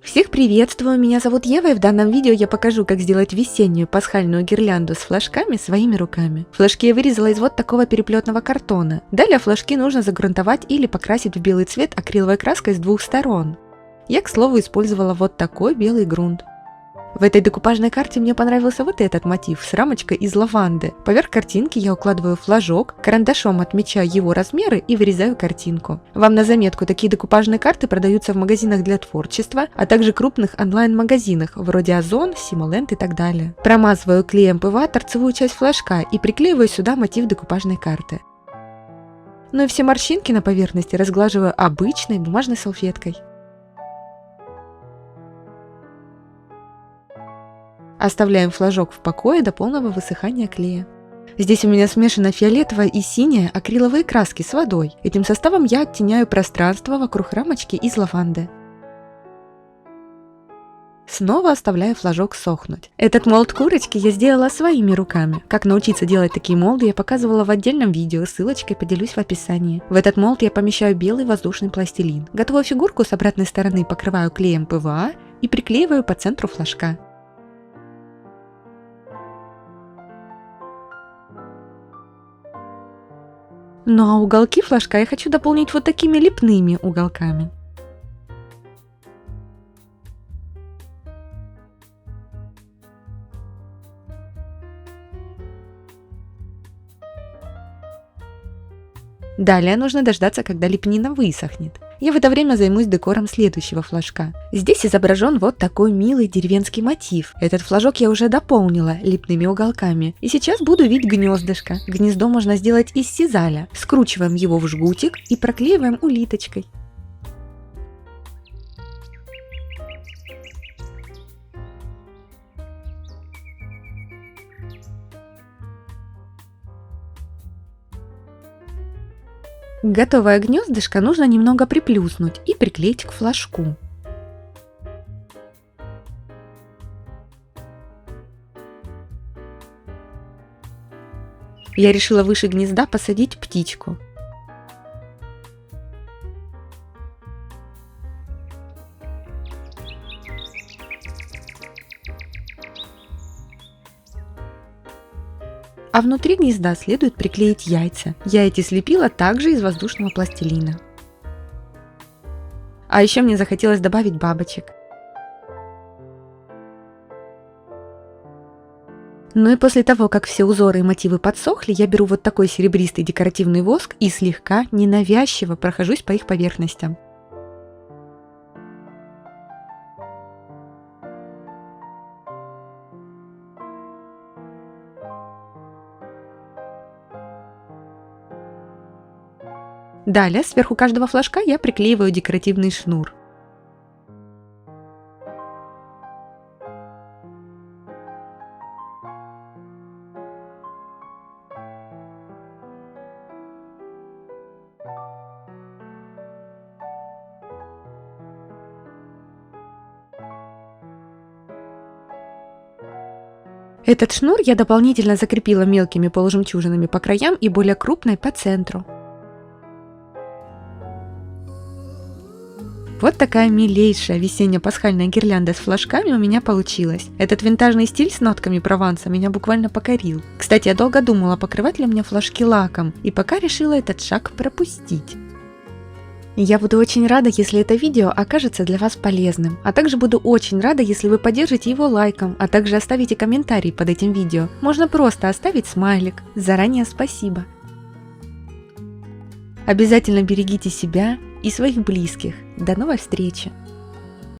Всех приветствую, меня зовут Ева, и в данном видео я покажу, как сделать весеннюю пасхальную гирлянду с флажками своими руками. Флажки я вырезала из вот такого переплетного картона. Далее флажки нужно загрунтовать или покрасить в белый цвет акриловой краской с двух сторон. Я, к слову, использовала вот такой белый грунт. В этой декупажной карте мне понравился вот этот мотив с рамочкой из лаванды. Поверх картинки я укладываю флажок, карандашом отмечаю его размеры и вырезаю картинку. Вам на заметку, такие декупажные карты продаются в магазинах для творчества, а также крупных онлайн-магазинах вроде Озон, Симоленд и так далее. Промазываю клеем ПВА торцевую часть флажка и приклеиваю сюда мотив декупажной карты. Ну и все морщинки на поверхности разглаживаю обычной бумажной салфеткой. Оставляем флажок в покое до полного высыхания клея. Здесь у меня смешано фиолетовая и синяя акриловые краски с водой. Этим составом я оттеняю пространство вокруг рамочки из лаванды. Снова оставляю флажок сохнуть. Этот молд курочки я сделала своими руками. Как научиться делать такие молды я показывала в отдельном видео, ссылочкой поделюсь в описании. В этот молд я помещаю белый воздушный пластилин. Готовую фигурку с обратной стороны покрываю клеем ПВА и приклеиваю по центру флажка. Ну а уголки флажка я хочу дополнить вот такими лепными уголками. Далее нужно дождаться, когда лепнина высохнет. Я в это время займусь декором следующего флажка. Здесь изображен вот такой милый деревенский мотив. Этот флажок я уже дополнила лепными уголками. И сейчас буду вить гнездышко. Гнездо можно сделать из сизаля. Скручиваем его в жгутик и проклеиваем улиточкой. Готовое гнездышко нужно немного приплюснуть и приклеить к флажку. Я решила выше гнезда посадить птичку. А внутри гнезда следует приклеить яйца. Я эти слепила также из воздушного пластилина. А еще мне захотелось добавить бабочек. Ну и после того, как все узоры и мотивы подсохли, я беру вот такой серебристый декоративный воск и слегка, ненавязчиво прохожусь по их поверхностям. Далее, сверху каждого флажка я приклеиваю декоративный шнур. Этот шнур я дополнительно закрепила мелкими полужемчужинами по краям и более крупной по центру. Вот такая милейшая весенне-пасхальная гирлянда с флажками у меня получилась. Этот винтажный стиль с нотками Прованса меня буквально покорил. Кстати, я долго думала, покрывать ли мне флажки лаком, и пока решила этот шаг пропустить. Я буду очень рада, если это видео окажется для вас полезным, а также буду очень рада, если вы поддержите его лайком, а также оставите комментарий под этим видео. Можно просто оставить смайлик. Заранее спасибо. Обязательно берегите себя и своих близких. До новой встречи!